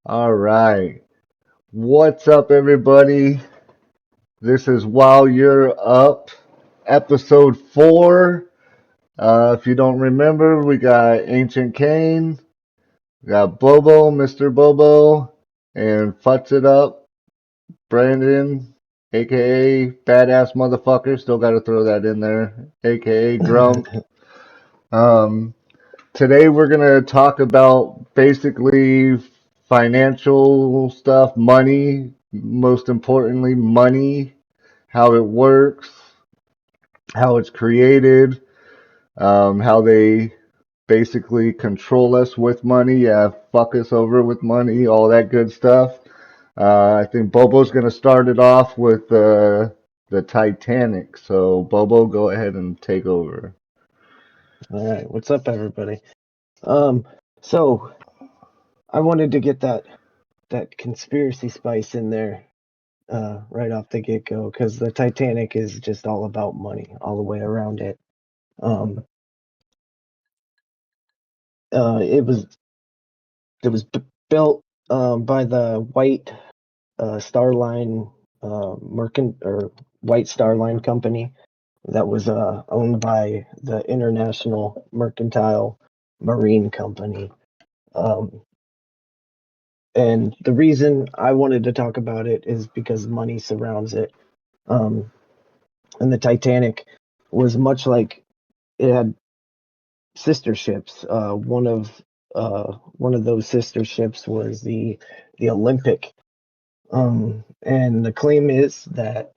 All right. What's up, everybody? This is While You're Up, episode 4. If you don't remember, we got Ancient Kane, we got Bobo, Mr. Bobo, and Futz It Up, Brandon, aka Badass Motherfucker. Still got to throw that in there, aka Grump. Um, Today we're going to talk about basically financial stuff, money, most importantly, money, how it works, how it's created, how they basically control us with money, yeah, fuck us over with money, all that good stuff. I think Bobo's going to start it off with the Titanic. So, Bobo, go ahead and take over. All right, what's up, everybody? Um, so I wanted to get that conspiracy spice in there right off the get go because the Titanic is just all about money all the way around it. Um, it was built by the Star Line Mercant or White Star Line Company that was owned by the International Mercantile Marine Company. Um, And the reason I wanted to talk about it is because money surrounds it. Um, and the Titanic was much like it had sister ships. One of those sister ships was the Olympic. And the claim is that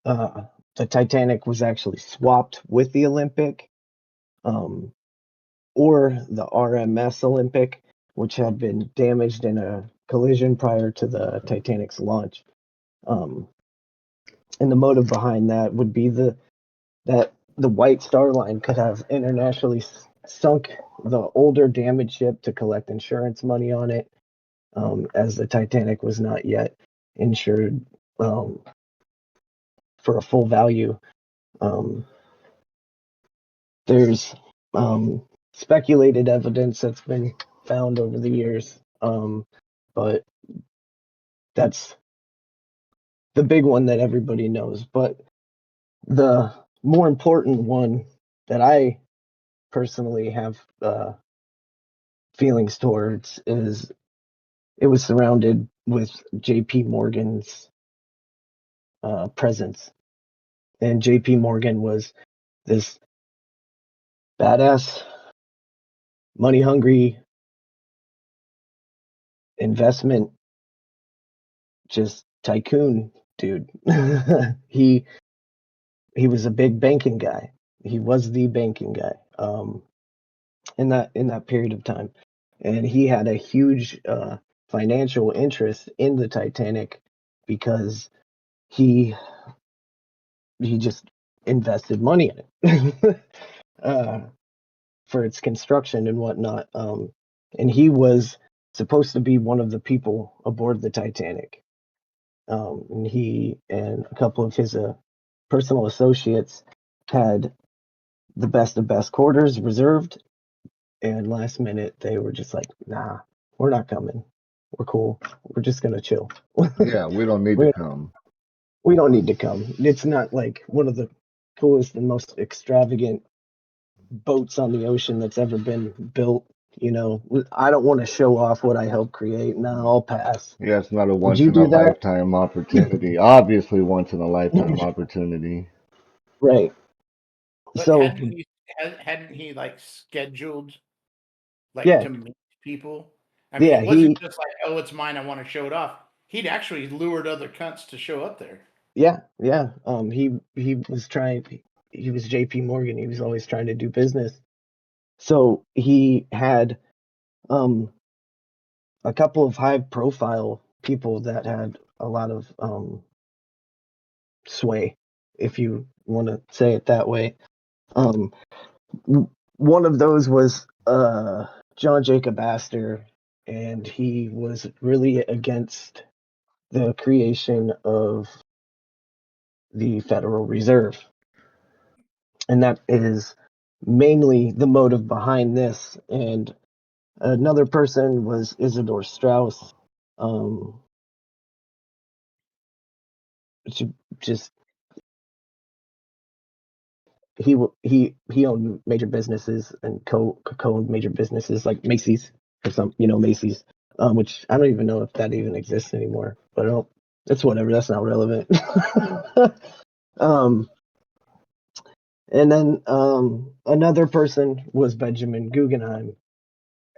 uh, the Titanic was actually swapped with the Olympic, um, or the RMS Olympic, which had been damaged in a collision prior to the Titanic's launch. Um, and the motive behind that would be that the White Star Line could have internationally sunk the older damaged ship to collect insurance money on it, as the Titanic was not yet insured um, for a full value. Um, there's speculated evidence that's been found over the years, but that's the big one that everybody knows. But the more important one that I personally have feelings towards is it was surrounded with J.P. Morgan's presence, and J.P. Morgan was this badass, money hungry investment just tycoon dude. he he was a big banking guy. He was the banking guy in that period of time, and he had a huge financial interest in the Titanic because he he just invested money in it uh, for its construction and whatnot. And he was supposed to be one of the people aboard the Titanic. And he and a couple of his personal associates had the best of best quarters reserved. And last minute, they were just like, "Nah, we're not coming. We're cool. We're just gonna chill. Yeah, we don't need to we come. we don't need to come. It's not like one of the coolest and most extravagant boats on the ocean that's ever been built. I don't want to show off what I helped create. No, I'll pass. Yeah, it's not a Would once you in a do that? lifetime opportunity. Obviously, once in a lifetime opportunity. Right. But So, hadn't he like scheduled like yeah, to meet people? I mean, yeah, it wasn't he, just like, oh, it's mine, I want to show it off. He'd actually lured other cunts to show up there. yeah, yeah. He was J.P. Morgan. He was always trying to do business. So he had um a couple of high profile people that had a lot of sway, if you want to say it that way. Um, One of those was John Jacob Astor, and he was really against the creation of the Federal Reserve. And that is mainly the motive behind this. And Another person was Isidore Strauss. She just he owned major businesses and co-owned major businesses like Macy's or some, Macy's, which I don't even know if that even exists anymore. But it's whatever. That's not relevant. um, and then another person was Benjamin Guggenheim,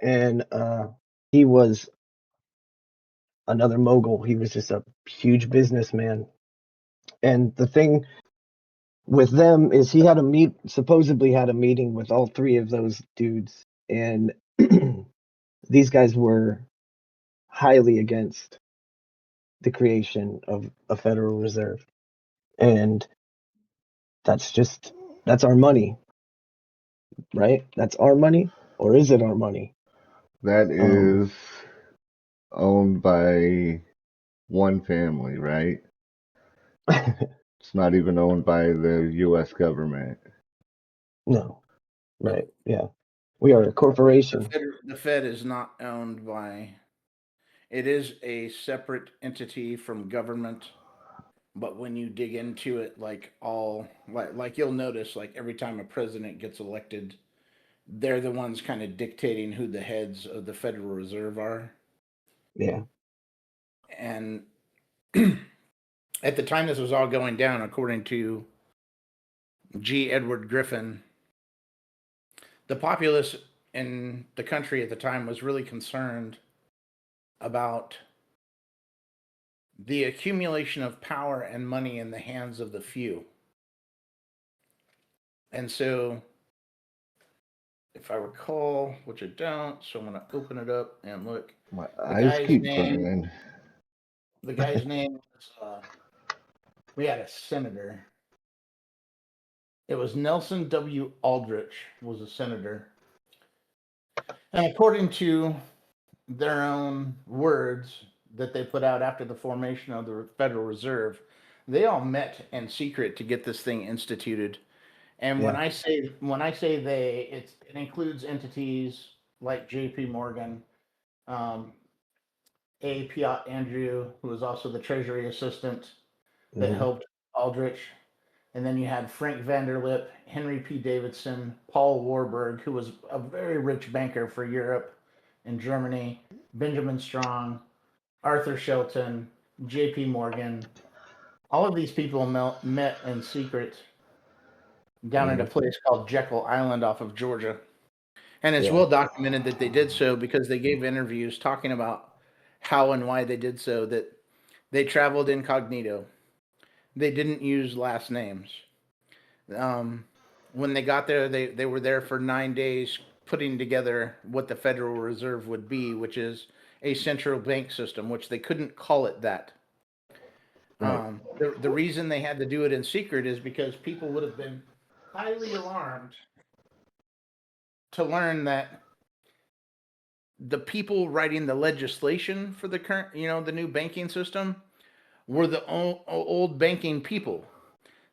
and he was another mogul. He was just a huge businessman. And the thing with them is he supposedly had a meeting with all three of those dudes, and these guys were highly against the creation of a Federal Reserve. And that's our money, right? That's our money, or is it our money? That is owned by one family, right? It's not even owned by the U.S. government. No, right? Yeah, we are a corporation. The Fed is not owned by. It is a separate entity from government, but when you dig into it, like you'll notice, like every time a president gets elected, they're the ones kind of dictating who the heads of the Federal Reserve are. Yeah. And at the time this was all going down, according to G. Edward Griffin, the populace in the country at the time was really concerned about the accumulation of power and money in the hands of the few. And so, if I recall, which I don't, so I'm going to open it up and look. My eyes keep burning. The guy's name was, we had a senator. It was Nelson W. Aldrich was a senator. And according to their own words that they put out after the formation of the Federal Reserve, they all met in secret to get this thing instituted. And Yeah. when I say they, it includes entities like J.P. Morgan, A. Piot Andrew, who was also the Treasury assistant that helped Aldrich. And then you had Frank Vanderlip, Henry P. Davidson, Paul Warburg, who was a very rich banker for Europe and Germany, Benjamin Strong, Arthur Shelton, J.P. Morgan. All of these people met in secret down at a place called Jekyll Island off of Georgia. And it's well documented that they did so because they gave interviews talking about how and why they did so, that they traveled incognito. They didn't use last names. When they got there, they were there for 9 days putting together what the Federal Reserve would be, which is a central bank system, which they couldn't call it that. Right. The reason they had to do it in secret is because people would have been highly alarmed to learn that the people writing the legislation for the current, the new banking system were the old banking people.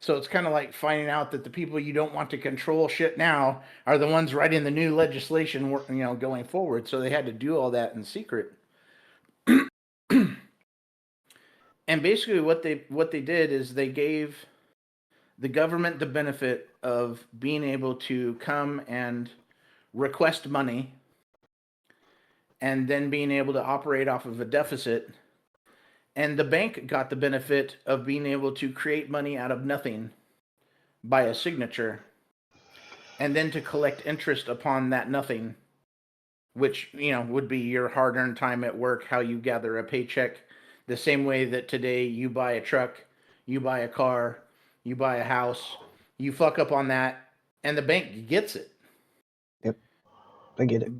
So it's kind of like finding out that the people you don't want to control shit now are the ones writing the new legislation, going forward. So they had to do all that in secret. And basically what they did is they gave the government the benefit of being able to come and request money and then being able to operate off of a deficit. And the bank got the benefit of being able to create money out of nothing by a signature, and then to collect interest upon that nothing, which, would be your hard-earned time at work, how you gather a paycheck, the same way that today you buy a truck, you buy a car, you buy a house, you fuck up on that, and the bank gets it. Yep, I get it.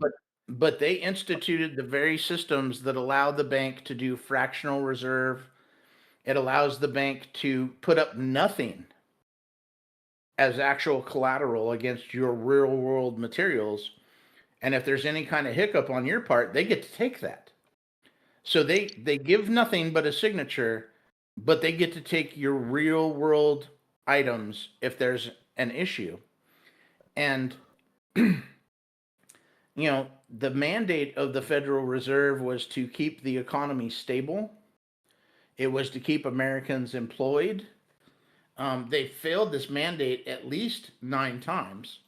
But they instituted the very systems that allow the bank to do fractional reserve. It allows the bank to put up nothing as actual collateral against your real world materials. And if there's any kind of hiccup on your part, they get to take that. So they give nothing but a signature, but they get to take your real world items if there's an issue. And the mandate of the Federal Reserve was to keep the economy stable. It was to keep Americans employed. They failed this mandate at least 9 times.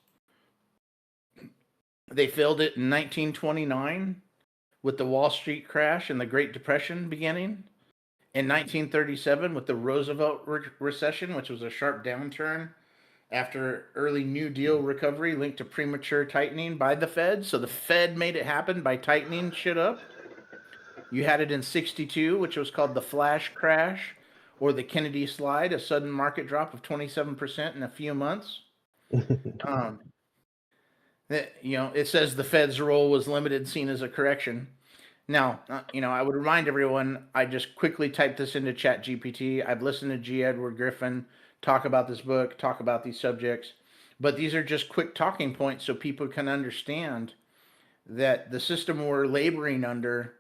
They failed it in 1929 with the Wall Street crash and the Great Depression beginning. In 1937 with the Roosevelt recession, which was a sharp downturn after early New Deal recovery linked to premature tightening by the Fed. So the Fed made it happen by tightening shit up. You had it in 62, which was called the flash crash or the Kennedy slide, a sudden market drop of 27% in a few months. Um, it says the Fed's role was limited, seen as a correction. Now, I would remind everyone, I just quickly typed this into ChatGPT. I've listened to G. Edward Griffin talk about this book, talk about these subjects, but these are just quick talking points so people can understand that the system we're laboring under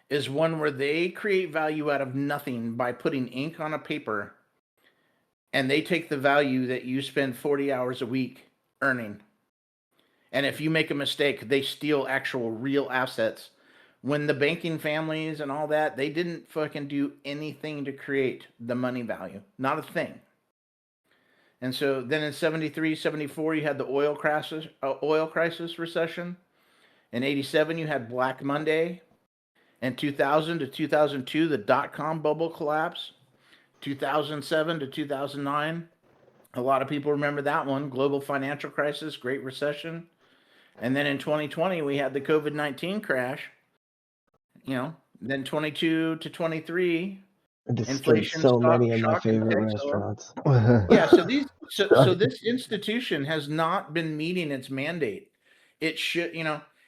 is one where they create value out of nothing by putting ink on a paper, and they take the value that you spend 40 hours a week earning. And if you make a mistake, they steal actual real assets. When the banking families and all that, they didn't fucking do anything to create the money value. Not a thing. And so then in 73, 74, you had the oil crisis recession. In 87, you had Black Monday. In 2000 to 2002, the dot-com bubble collapse. 2007 to 2009, a lot of people remember that one. Global financial crisis, Great Recession. And then in 2020, we had the COVID-19 crash. Then 22 to 23, inflation, so many of my shock, and favorite tax law. restaurants. Yeah, so this institution has not been meeting its mandate. It should,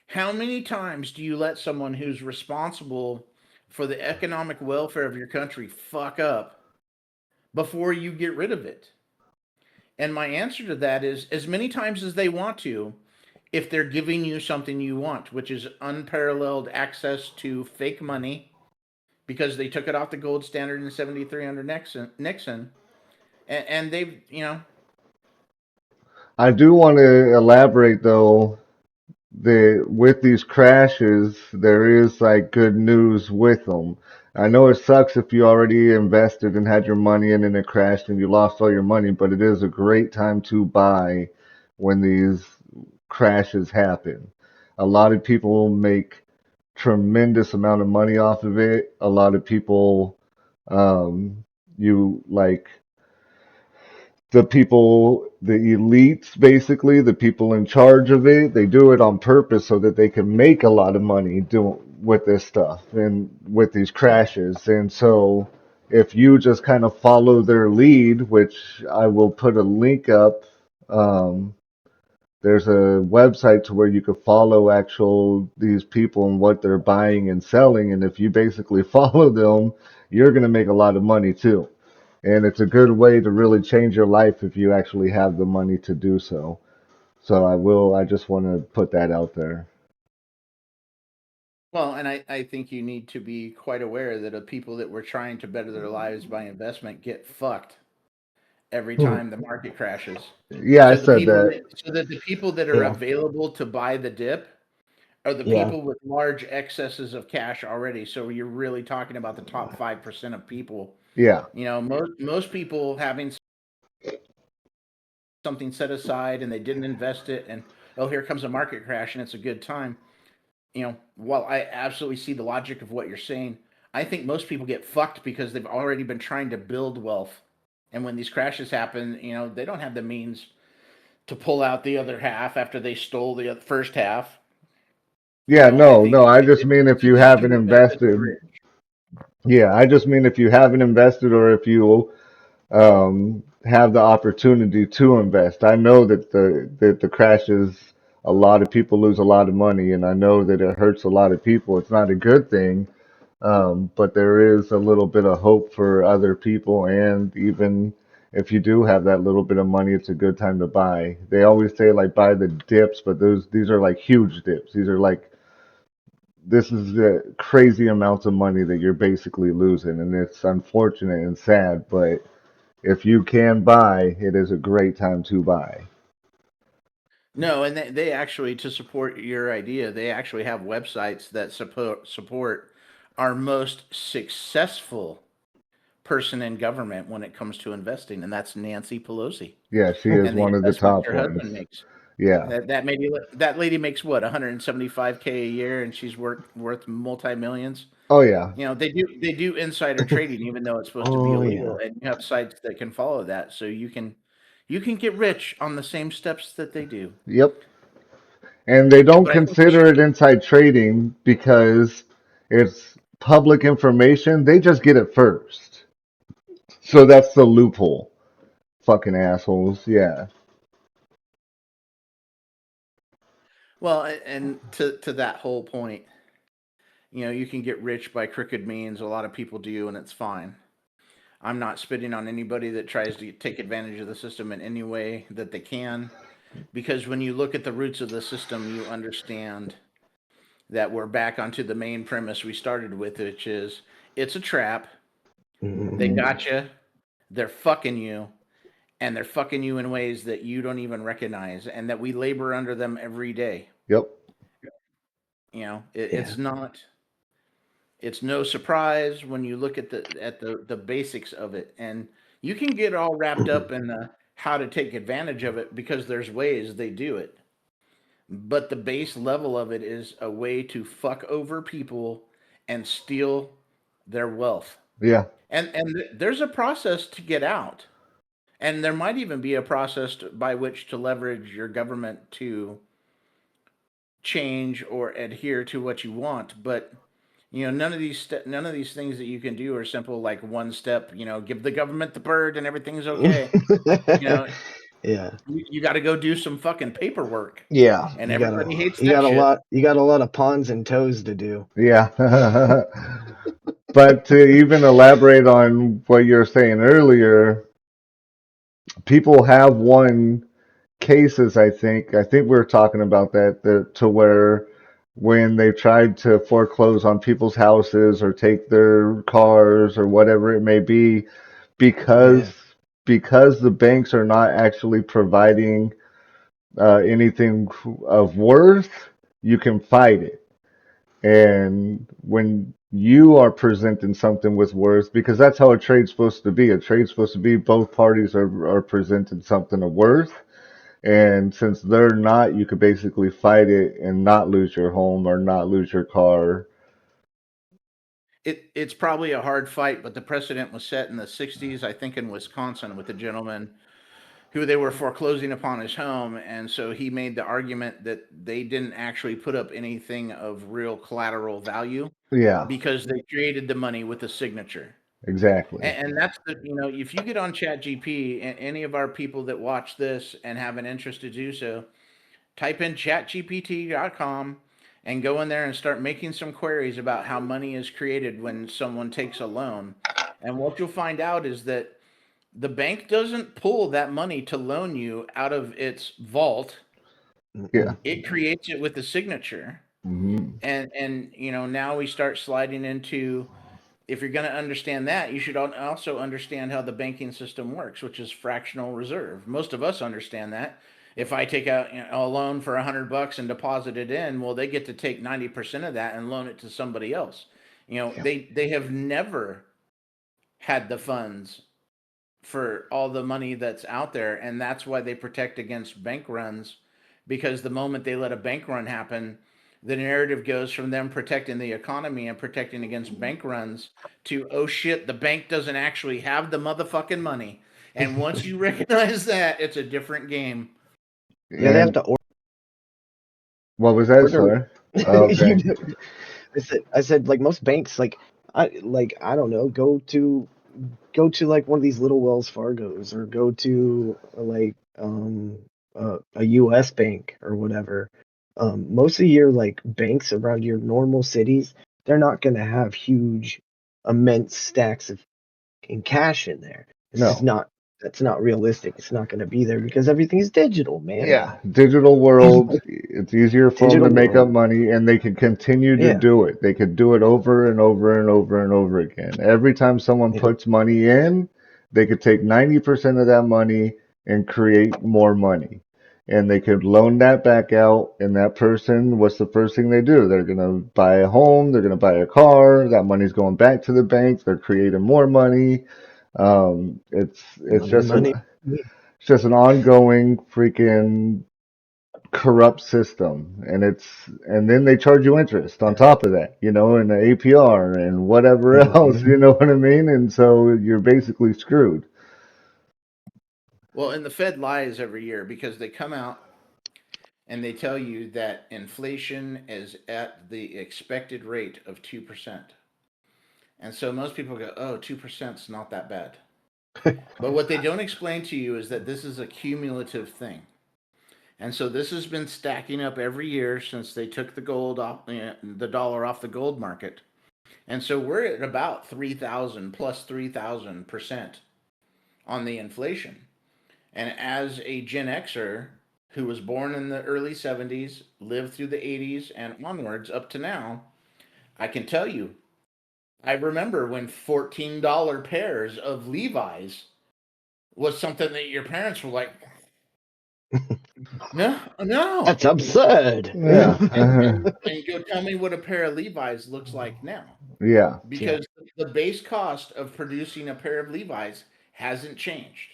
how many times do you let someone who's responsible for the economic welfare of your country fuck up before you get rid of it? And my answer to that is as many times as they want to, if they're giving you something you want, which is unparalleled access to fake money, because they took it off the gold standard in 73 under Nixon. And they've, I do want to elaborate though that with these crashes, there is like good news with them. I know it sucks if you already invested and had your money in and it crashed and you lost all your money, but it is a great time to buy when these crashes happen. A lot of people make tremendous amount of money off of it. A lot of people, you like the people, the elites, basically, the people in charge of it, they do it on purpose so that they can make a lot of money doing with this stuff and with these crashes. And so if you just kind of follow their lead, which I will put a link up, there's a website to where you could follow these people and what they're buying and selling, and if you basically follow them, you're going to make a lot of money too. And it's a good way to really change your life if you actually have the money to do so. So I just want to put that out there. Well, and I think you need to be quite aware that the people that were trying to better their lives by investment get fucked every time the market crashes. Yeah, I So said that. the people that are Yeah. available to buy the dip are the Yeah. people with large excesses of cash already. So you're really talking about the top 5% of people. Yeah. Most people having something set aside and they didn't invest it, and here comes a market crash and it's a good time. While I absolutely see the logic of what you're saying, I think most people get fucked because they've already been trying to build wealth. And when these crashes happen, they don't have the means to pull out the other half after they stole the first half. Yeah, no, think no, I just mean if you haven't invested. Yeah, I just mean if you haven't invested or if you have the opportunity to invest. I know that the crashes, a lot of people lose a lot of money, and I know that it hurts a lot of people. It's not a good thing, but there is a little bit of hope for other people, and even if you do have that little bit of money, it's a good time to buy. They always say like buy the dips, but these are like huge dips. These are like this is the crazy amounts of money that you're basically losing, and it's unfortunate and sad, but if you can buy, it is a great time to buy. No, and they actually, to support your idea, they actually have websites that support our most successful person in government when it comes to investing, and that's Nancy Pelosi Yeah, she is and the one of the investments top her ones. husband makes. Yeah. That lady makes what, 175K a year, and she's worth multi millions. Oh yeah. You know, they do insider trading, even though it's supposed to be Oh yeah. illegal, and you have sites that can follow that, so you can get rich on the same steps that they do. Yep. And they don't But I think we consider should. it inside trading because it's public information. They just get it first. So that's the loophole. Fucking assholes. Yeah. Well, and to that whole point, you can get rich by crooked means. A lot of people do, and it's fine. I'm not spitting on anybody that tries to take advantage of the system in any way that they can, because when you look at the roots of the system, you understand that we're back onto the main premise we started with, which is it's a trap. They Mhm. got you. They're fucking you, and they're fucking you in ways that you don't even recognize, and that we labor under them every day. Yep. Yeah. It's not. It's no surprise when you look at the basics of it, and you can get all wrapped up in how to take advantage of it because there's ways they do it. But the base level of it is a way to fuck over people and steal their wealth. Yeah. And there's a process to get out. And there might even be a process by which to leverage your government to change or adhere to what you want, but none of these things that you can do are simple, like one step, give the government the bird and everything's okay. you know Yeah. you got to go do some fucking paperwork, Yeah. and everybody hates You that got a shit. lot you got a lot of pawns and toes to do. Yeah. But to even elaborate on what you were saying earlier, people have won cases, I think we were talking about that to where when they tried to foreclose on people's houses or take their cars or whatever it may be, because Yeah. because the banks are not actually providing anything of worth, you can fight it. And when you are presenting something with worth, because that's how a trade's supposed to be. A trade's supposed to be both parties are presenting something of worth. And since they're not, you could basically fight it and not lose your home or not lose your car. It's probably a hard fight, but the precedent was set in the 60s, I think, in Wisconsin, with a gentleman who they were foreclosing upon his home, and so he made the argument that they didn't actually put up anything of real collateral value Yeah, because they created the money with a signature. exactly. And that's if you get on ChatGPT, and any of our people that watch this and have an interest to do so, type in chatgpt.com and go in there and start making some queries about how money is created when someone takes a loan. And what you'll find out is that the bank doesn't pull that money to loan you out of its vault. Yeah. Mm-mm. It creates it with a signature. Hmm. And now we start sliding into, if you're going to understand that, you should also understand how the banking system works, which is fractional reserve. Most of us understand that. If I take out a loan for $100 and deposit it in, well, they get to take 90% of that and loan it to somebody else. Yeah. They have never had the funds for all the money that's out there, and that's why they protect against bank runs, because the moment they let a bank run happen, the narrative goes from them protecting the economy and protecting against bank runs to, oh shit, the bank doesn't actually have the motherfucking money. And once you recognize that, it's a different game. Yeah, they have And to what was that, order. sir? Oh, You okay. know, I said like most banks, I don't know, go to like one of these little Wells Fargos, or go to like a US bank or whatever. Most of your like banks around your normal cities, they're not gonna have huge, immense stacks of in cash in there. It's just No. not That's not realistic. It's not gonna be there because everything's digital, man. Yeah, digital world, it's easier for them to Digital make up world. money and they can continue to Yeah. do it. They could do it over and over and over and over again. Every time someone Yeah. puts money in, they could take 90% of that money and create more money. and they could loan that back out. And that person, what's the first thing they do? They're going to buy a home, they're going to buy a car, that money's going back to the bank, they're creating more money. It's Money, just an money. it's just an ongoing freaking corrupt system, and then they charge you interest on top of that, and the APR and whatever else, Mhm. you know what I mean? And so you're basically screwed. Well, and the Fed lies every year because they come out and they tell you that inflation is at the expected rate of 2%. And so most people go, oh, 2% is not that bad. But what they don't explain to you is that this is a cumulative thing. And so this has been stacking up every year since they took the gold off the dollar off the gold market. And so we're at about 3,000 plus 3,000% on the inflation. And as a Gen Xer who was born in the early 70s, lived through the 80s and onwards up to now, I can tell you, I remember when $14 pairs of Levi's was something that your parents were like, no, no. That's absurd. Yeah. And go tell me what a pair of Levi's looks like now. Yeah. Yeah. Because the base cost of producing a pair of Levi's hasn't changed.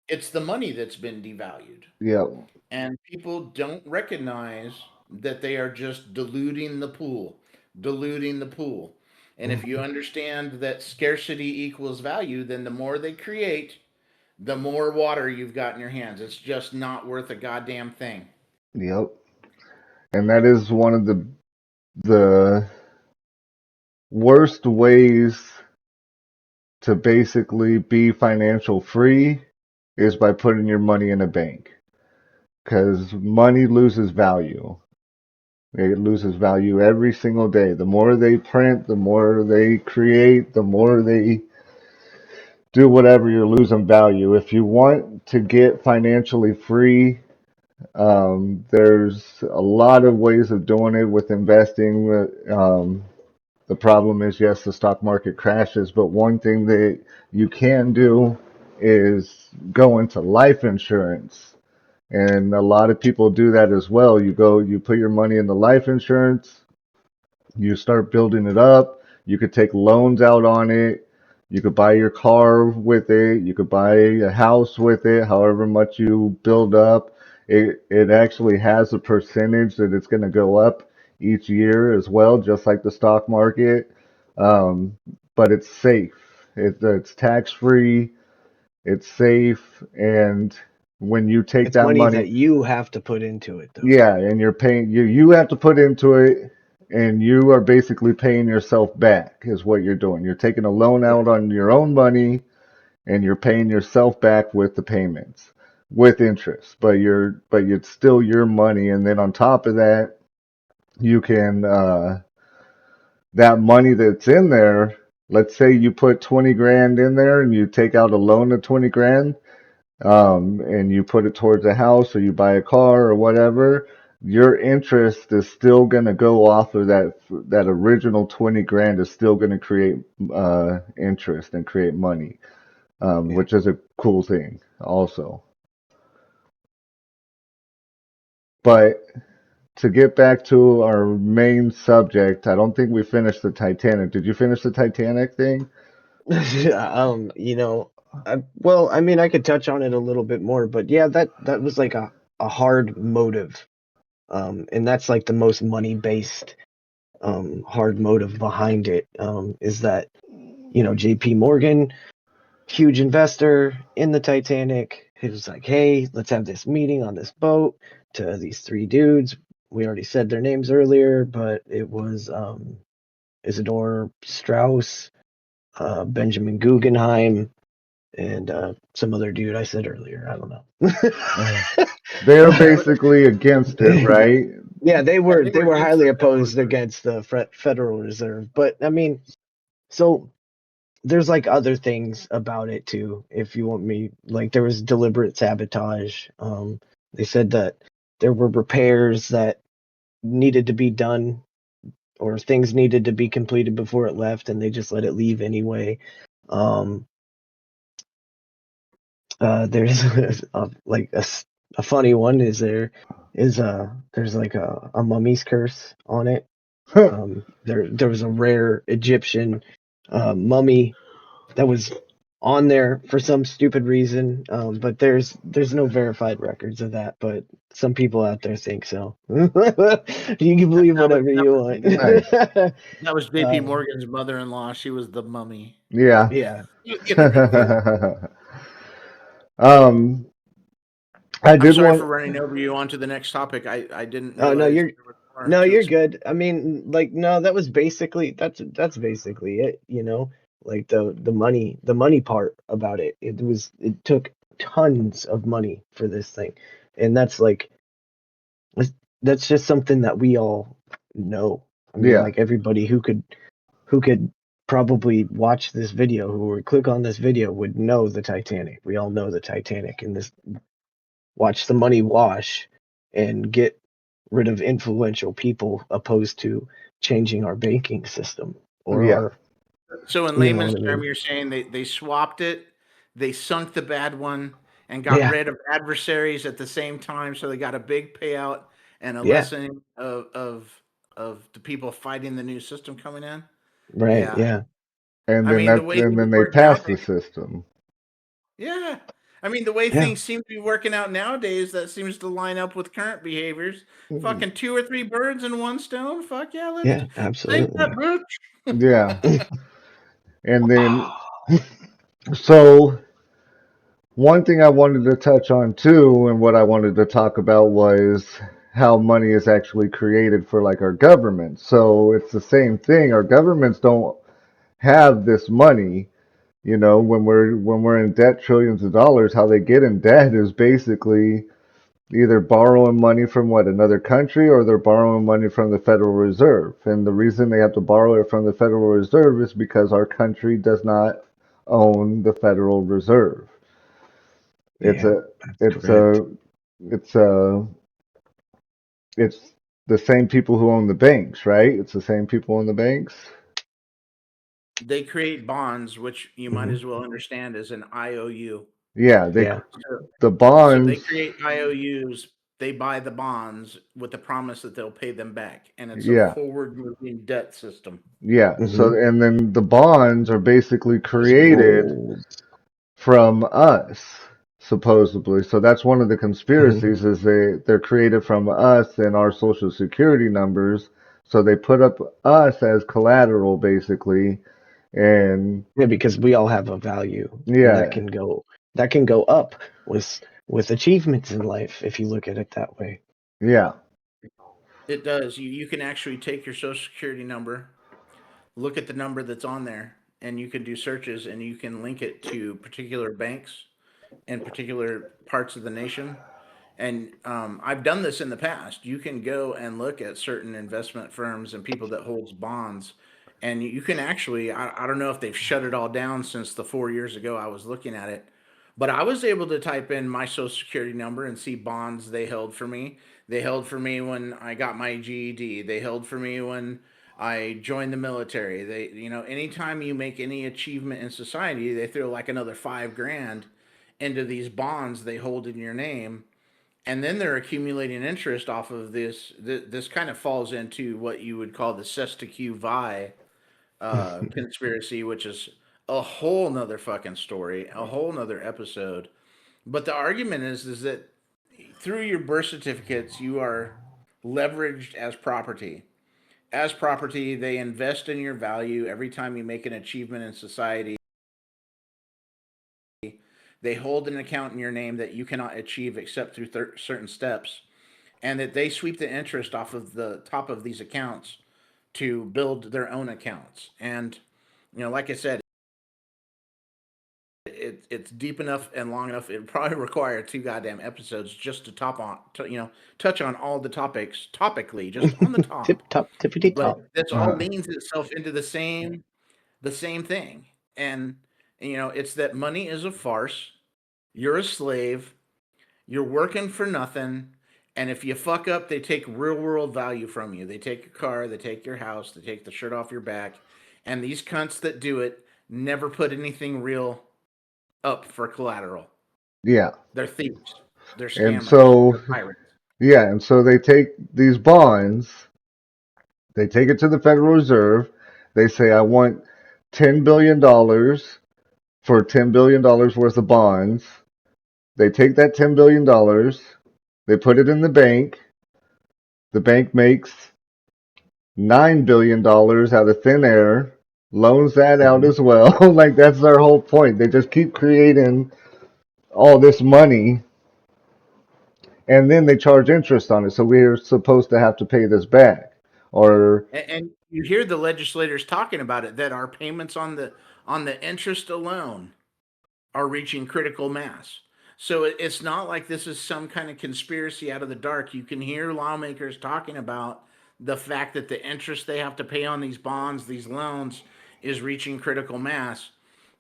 It's the money that's been devalued. Yeah. And people don't recognize that they are just diluting the pool, diluting the pool. And if you understand that scarcity equals value, then the more they create, the more water you've got in your hands. It's just not worth a goddamn thing. Yep. And that is one of the worst ways to basically be financial free is by putting your money in a bank, because money loses value. It loses value every single day. The more they print, the more they create, the more they do whatever, you're losing value. If you want to get financially free, there's a lot of ways of doing it with investing. The problem is, yes, the stock market crashes, but one thing that you can do is go into life insurance. And a lot of people do that as well. You put your money into life insurance, you start building it up. You could take loans out on it. You could buy your car with it. You could buy a house with it, however much you build up. It actually has a percentage that it's going to go up each year as well, just like the stock market. Um, but it's safe. It's tax free. It's safe. And when you take It's that money money, that you have to put into it, though. yeah, and you're paying you have to put into it, and you are basically paying yourself back is what you're doing. You're taking a loan Yeah. out on your own money and you're paying yourself back with the payments with interest. But it's still your money, and then on top of that, you can that money that's in there, let's say you put 20 grand in there and you take out a loan of 20 grand, and you put it towards a house or you buy a car or whatever, your interest is still going to go off of that original 20 grand is still going to create interest and create money, Yeah. which is a cool thing also. But to get back to our main subject, I don't think we finished the Titanic. Did you finish the Titanic thing? You know, well, I mean, I could touch on it a little bit more, but yeah, that was like a hard motive. And that's like the most money-based hard motive behind it, is that, JP Morgan, huge investor in the Titanic, he was like, hey, let's have this meeting on this boat to these three dudes. We already said their names earlier, but it was Isidore Strauss, Benjamin Guggenheim, and some other dude I said earlier. I don't know. They're basically against it, right? Yeah, they Yeah, were they they were were against highly the Federal opposed Reserve. against the Federal Reserve. But I mean, so there's like other things about it too. If you want me, like there was deliberate sabotage. They said that there were repairs that needed to be done or things needed to be completed before it left, and they just let it leave anyway. Um, there's like a funny one is there's like a mummy's curse on it. There was a rare Egyptian mummy that was on there for some stupid reason, but there's no verified records of that. But some people out there think so. You can believe whatever you want. Nice. That was JP Morgan's mother-in-law. She was the mummy. Yeah. Yeah. um, I I'm did sorry want. for running over you onto the next topic. I didn't Oh no, realize you're there was more to you're explain. good. I mean, like no, that was basically that's basically it. You know, like the money part about it. It took tons of money for this thing, and that's just something that we all know. I mean, Yeah. like everybody who could probably watch this video, who would click on this video, would know the Titanic. We all know the Titanic, and this watch the money wash and get rid of influential people opposed to changing our banking system or Yeah. our So in You know layman's what I term, mean? you're saying they swapped it, they sunk the bad one, and got Yeah. rid of adversaries at the same time. So they got a big payout and a Yeah. lessening of the people fighting the new system coming in. Right. Yeah. Yeah. And I then mean, the way and things then they work now, passed the system. yeah. I mean, the way Yeah. things seem to be working out nowadays, that seems to line up with current behaviors. Fucking 2 or 3 birds in one stone. Fuck yeah, let's Yeah. take that, Absolutely. bitch. Yeah. And then so one thing I wanted to touch on too, and what I wanted to talk about was how money is actually created for like our government. So it's the same thing. Our governments don't have this money. You know, when we're in debt trillions of dollars, how they get in debt is basically either borrowing money from what another country or they're borrowing money from the Federal Reserve. And the reason they have to borrow it from the Federal Reserve is because our country does not own the Federal Reserve. It's Yeah. a That's it's correct. a it's a it's the same people who own the banks, right? It's the same people own the banks. They create bonds, which you might Hmm. as well understand as an IOU. Yeah, Yeah. the So they bonds. create IOUs, they buy the bonds with the promise that they'll pay them back. And it's a Yeah, forward moving debt system. yeah. So Hmm. and then the bonds are basically This created rolls. from us, supposedly. So that's one of the Hmm. conspiracies is they're created from us and our social security numbers. So they put up us as collateral basically. And Yeah, because we all have a value, and yeah, that can go up with achievements in life if you look at it that way. yeah, It does. You can actually take your social security number, look at the number that's on there, and you can do searches and you can link it to particular banks in particular parts of the nation. And I've done this in the past. You can go and look at certain investment firms and people that holds bonds, and you can actually. I don't know if they've shut it all down since the 4 years ago I was looking at it, but I was able to type in my social security number and see bonds they held for me. They held for me when I got my GED. They held for me when I joined the military. Anytime you make any achievement in society, they throw like another 5 grand into these bonds they hold in your name, and then they're accumulating interest off of this. This kind of falls into what you would call the Sesta Vi conspiracy, which is a whole nother fucking story, a whole nother episode. But the argument is that through your birth certificates, you are leveraged as property. As property, they invest in your value every time you make an achievement in society. They hold an account in your name that you cannot achieve except through certain steps, and that they sweep the interest off of the top of these accounts to build their own accounts. And like I said, it's deep enough and long enough. It would probably require 2 goddamn episodes just to touch on all the topics topically, just on the top. Tippity top. But this all uh, leans itself into the same thing. And it's that money is a farce. You're a slave. You're working for nothing. And if you fuck up, they take real world value from you. They take your car, they take your house, they take the shirt off your back. And these cunts that do it never put anything real up for collateral. yeah. They're thieves. They're And scammers. so, They're pirates. yeah, and so they take these bonds, they take it to the Federal Reserve. They say, I want $10 billion for $10 billion worth of bonds. They take that $10 billion, they put it in the bank. The bank makes $9 billion out of thin air, loans that out Mhm. as well. Like, that's their whole point. They just keep creating all this money and then they charge interest on it. So we're supposed to have to pay this back. Or, And you hear the legislators talking about it, that our payments on the interest alone are reaching critical mass. So it's not like this is some kind of conspiracy out of the dark. You can hear lawmakers talking about the fact that the interest they have to pay on these bonds, these loans, is reaching critical mass.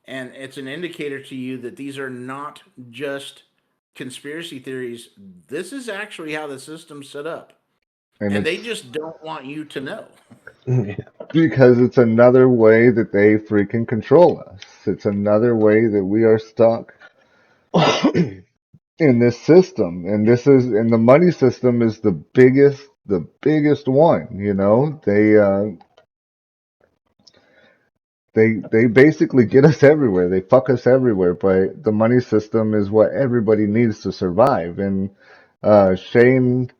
And it's an indicator to you that these are not just conspiracy theories. This is actually how the system's set up. and And they it's just don't want you to know. Yeah. because it's another way that they freaking control us. It's another way that we are stuck in this system. And the money system is the biggest one, you know? They basically get us everywhere. They fuck us everywhere, but the money system is what everybody needs to survive. And Shane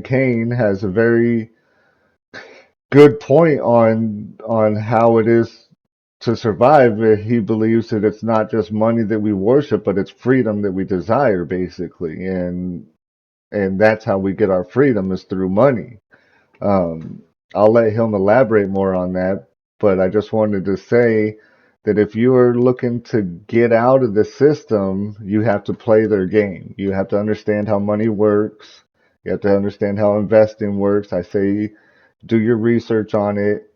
Kane has a very good point on how it is to survive. He believes that it's not just money that we worship, but it's freedom that we desire, basically. And that's how we get our freedom is through money. Um, I'll let him elaborate more on that, but I just wanted to say that if you are looking to get out of the system, you have to play their game. You have to understand how money works. You have to understand how investing works. I say do your research on it,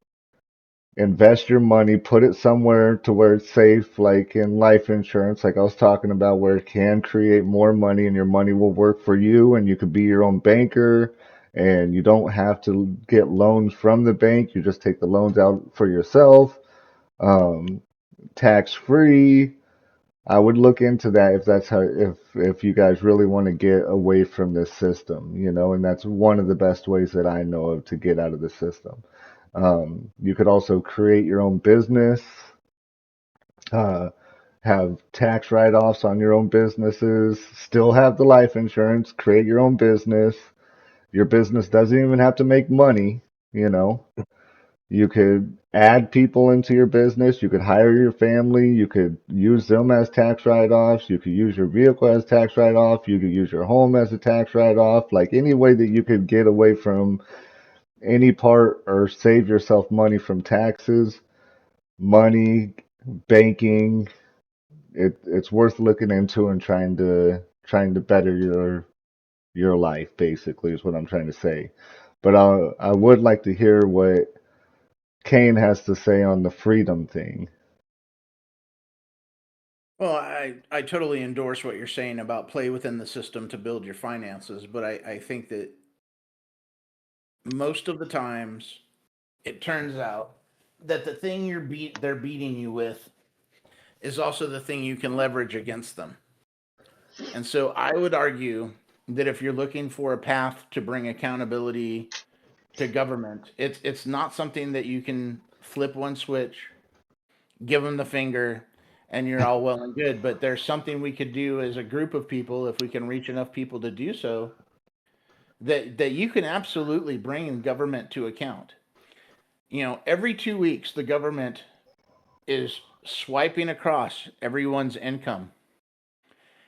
invest your money, put it somewhere to where it's safe, like in life insurance, like I was talking about, where it can create more money and your money will work for you and you could be your own banker and you don't have to get loans from the bank. You just take the loans out for yourself, um, tax free. I would look into that if that's how if you guys really want to get away from this system, you know, and that's one of the best ways that I know of to get out of the system. You could also create your own business, uh, have tax write-offs on your own businesses, still have the life insurance, create your own business. Your business doesn't even have to make money, you know. You could add people into your business. You could hire your family. You could use them as tax write-offs. You could use your vehicle as tax write-off. You could use your home as a tax write-off. Like any way that you could get away from any part or save yourself money from taxes, money, banking, it's worth looking into and trying to better your life basically is what I'm trying to say. But I would like to hear what Kane has to say on the freedom thing. Well, I totally endorse what you're saying about play within the system to build your finances, but I think that most of the times it turns out that the thing they're beating you with is also the thing you can leverage against them. And so I would argue that if you're looking for a path to bring accountability to government, it's not something that you can flip one switch, give them the finger, and you're all well and good. But there's something we could do as a group of people, if we can reach enough people to do so, that you can absolutely bring government to account. You know, every 2 weeks the government is swiping across everyone's income,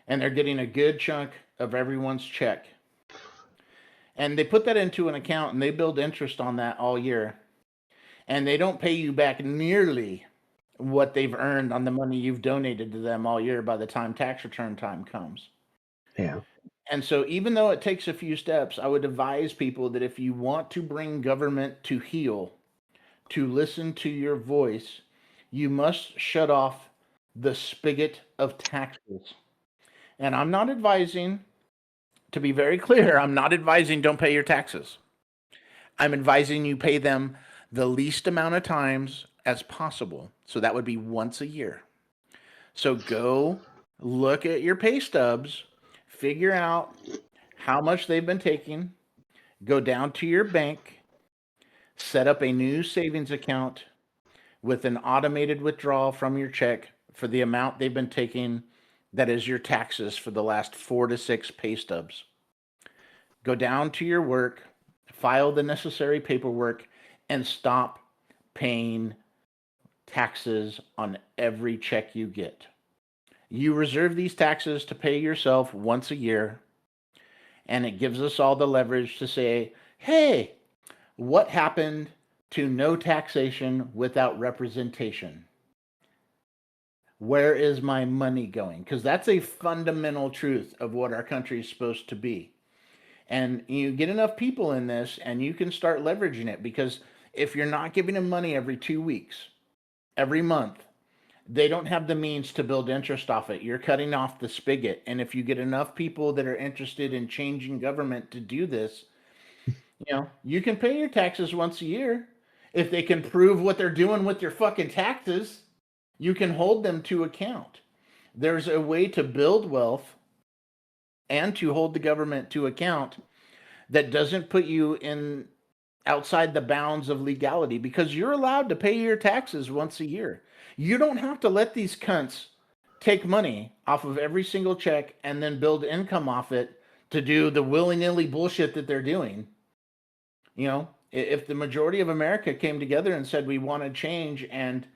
and they're getting a good chunk of everyone's check. And they put that into an account and they build interest on that all year. And they don't pay you back nearly what they've earned on the money you've donated to them all year by the time tax return time comes. Yeah. And so, even though it takes a few steps, I would advise people that if you want to bring government to heel, to listen to your voice, you must shut off the spigot of taxes. And I'm not advising, to be very clear, I'm not advising don't pay your taxes. I'm advising you pay them the least amount of times as possible. So that would be once a year. So go look at your pay stubs, figure out how much they've been taking, go down to your bank, set up a new savings account with an automated withdrawal from your check for the amount they've been taking that is your taxes for the last 4 to 6 pay stubs. Go down to your work, file the necessary paperwork, and stop paying taxes on every check you get. You reserve these taxes to pay yourself once a year, and it gives us all the leverage to say, hey, what happened to no taxation without representation? Where is my money going? Because that's a fundamental truth of what our country is supposed to be. And you get enough people in this, and you can start leveraging it. Because if you're not giving them money every 2 weeks, every month, they don't have the means to build interest off it. You're cutting off the spigot. And if you get enough people that are interested in changing government to do this, you can pay your taxes once a year. If they can prove what they're doing with your fucking taxes, you can hold them to account. There's a way to build wealth and to hold the government to account that doesn't put you in outside the bounds of legality, because you're allowed to pay your taxes once a year. You don't have to let these cunts take money off of every single check and then build income off it to do the willy-nilly bullshit that they're doing. If the majority of America came together and said we want to change, and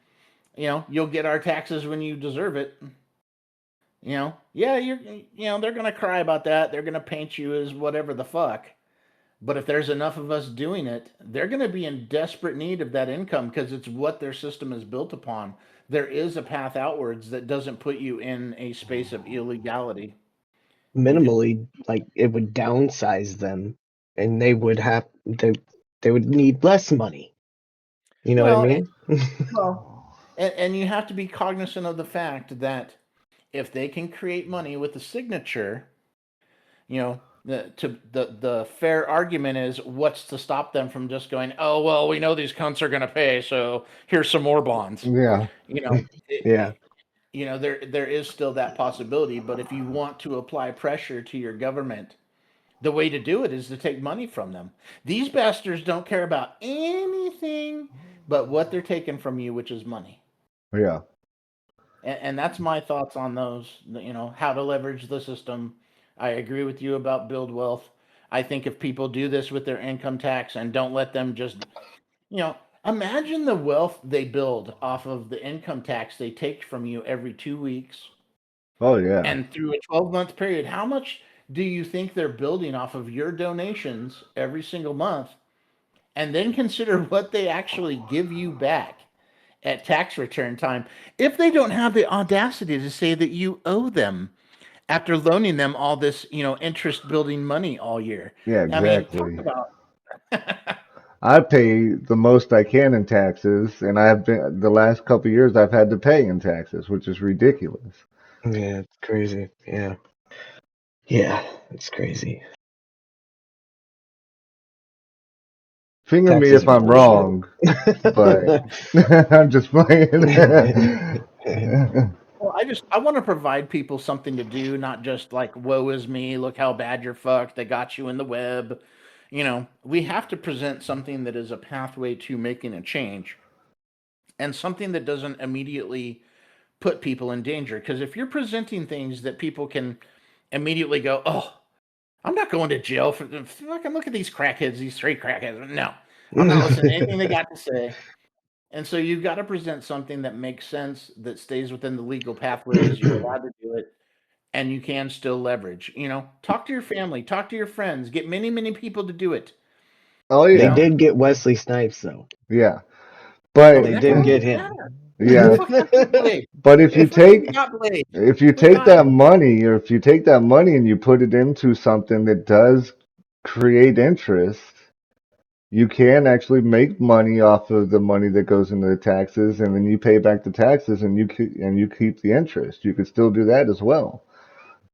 you'll get our taxes when you deserve it. They're going to cry about that. They're going to paint you as whatever the fuck. But if there's enough of us doing it, they're going to be in desperate need of that income, because it's what their system is built upon. There is a path outwards that doesn't put you in a space of illegality. Minimally, like, it would downsize them, and they would need less money. You know what I mean? And you have to be cognizant of the fact that if they can create money with a signature, the fair argument is, what's to stop them from just going, oh, well, we know these cunts are going to pay, so here's some more bonds. Yeah. Yeah. There is still that possibility. But if you want to apply pressure to your government, the way to do it is to take money from them. These bastards don't care about anything but what they're taking from you, which is money. Yeah. And that's my thoughts on those, how to leverage the system. I agree with you about build wealth. I think if people do this with their income tax and don't let them just, imagine the wealth they build off of the income tax they take from you every 2 weeks. Oh, yeah. And through a 12-month period, how much do you think they're building off of your donations every single month? And then consider what they actually give you back at tax return time, if they don't have the audacity to say that you owe them after loaning them all this, interest building money all year. Yeah, exactly. I mean, I pay the most I can in taxes, and I have been the last couple of years I've had to pay in taxes, which is ridiculous. Yeah, it's crazy. Yeah. Yeah, it's crazy. Finger me if I'm wrong, but I'm just playing. Well, I want to provide people something to do, not just like, woe is me, look how bad you're fucked, they got you in the web. We have to present something that is a pathway to making a change, and something that doesn't immediately put people in danger. Because if you're presenting things that people can immediately go, oh, I'm not going to jail for fucking look at these crackheads, these straight crackheads. No, I'm not listening to anything they got to say. And so you've got to present something that makes sense, that stays within the legal pathways. You're allowed to do it, and you can still leverage. Talk to your family, talk to your friends, get many, many people to do it. Oh, yeah. They did get Wesley Snipes, though. Yeah. But they didn't get him. Yeah. But if you take that money, or if you take that money and you put it into something that does create interest, you can actually make money off of the money that goes into the taxes, and then you pay back the taxes, and you keep the interest. You could still do that as well.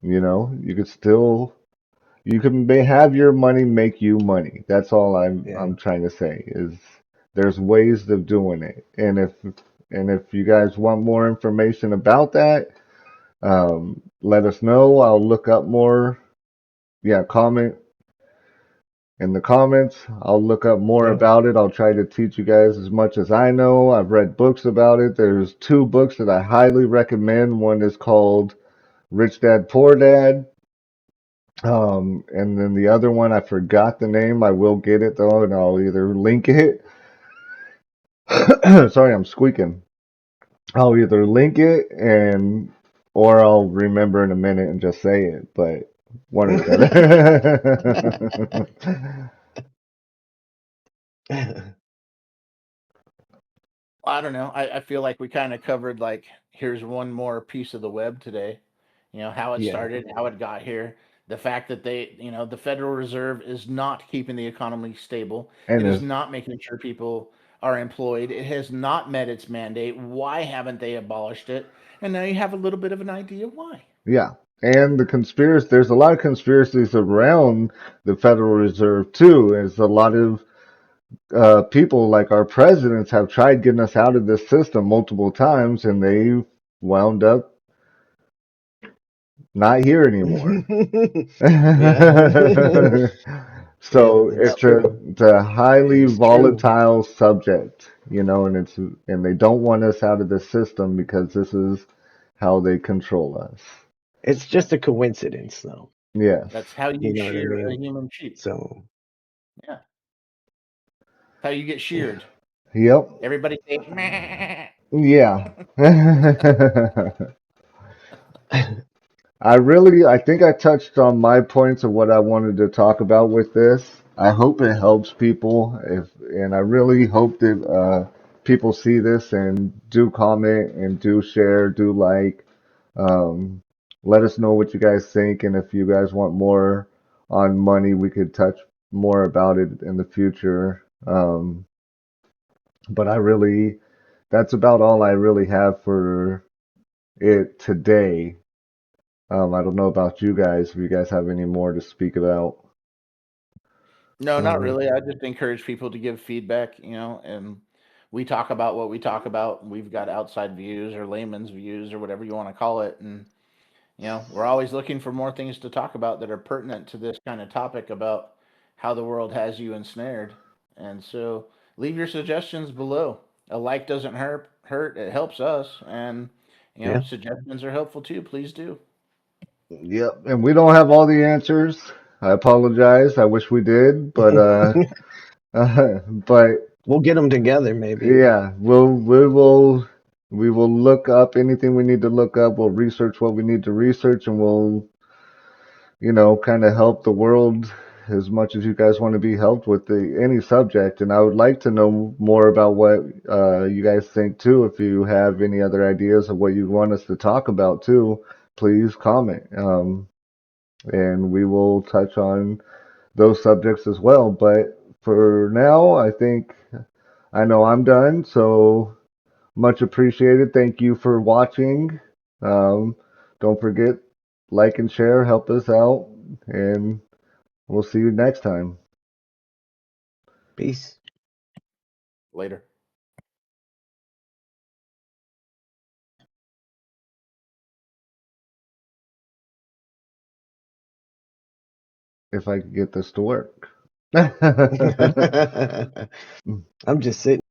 You could still have your money make you money. That's all I'm trying to say is there's ways of doing it, and if you guys want more information about that, Let us know. I'll look up more. Yeah, comment in the comments. I'll look up more Yeah. about it. I'll try to teach you guys as much as I know. I've read books about it. There's two books that I highly recommend. One is called Rich Dad Poor Dad. And then the other one, I forgot the name. I will get it though, and I'll either link it. Sorry, I'm squeaking. I'll either link it or I'll remember in a minute and just say it, but one or the other. I don't know. I feel like we kind of covered like here's one more piece of the web today. How it Yeah. started, how it got here, the fact that the Federal Reserve is not keeping the economy stable. And It is it's, not making sure people are employed. It has not met its mandate. Why haven't they abolished it? And now you have a little bit of an idea why. yeah. And there's a lot of conspiracies around the Federal Reserve too. There's a lot of people like our presidents have tried getting us out of this system multiple times and they wound up not here anymore. Yeah. Yeah, So that's true. it's a highly It's true. volatile subject, and they don't want us out of the system because this is how they control us. It's just a coincidence, though. Yes. That's how You you know what I shear a mean? human sheep. So, Yeah. How you get sheared. Yep. Everybody say meh. Yeah. I think I touched on my points of what I wanted to talk about with this. I hope it helps people and I really hope that people see this and do comment and do share, do like, um, let us know what you guys think and if you guys want more on money, we could touch more about it in the future. But that's about all I really have for it today. I don't know about you guys, if you guys have any more to speak about. No, not um, really. I just encourage people to give feedback, and we talk about what we talk about. We've got outside views or layman's views or whatever you want to call it. And, we're always looking for more things to talk about that are pertinent to this kind of topic about how the world has you ensnared. And so leave your suggestions below. A like doesn't hurt. It helps us. And, yeah. suggestions are helpful too. Please do. Yep, and we don't have all the answers. I apologize. I wish we did, but but We'll get them together, maybe. yeah, we will look up anything we need to look up. We'll research what we need to research, and we'll kind of help the world as much as you guys want to be helped with any subject. And I would like to know more about what you guys think too. If you have any other ideas of what you want us to talk about too, please comment. And we will touch on those subjects as well. But for now, I know I'm done. So much appreciated. Thank you for watching. Um, don't forget, like and share, help us out, and we'll see you next time. Peace. Later. If I could get this to work. I'm just sitting.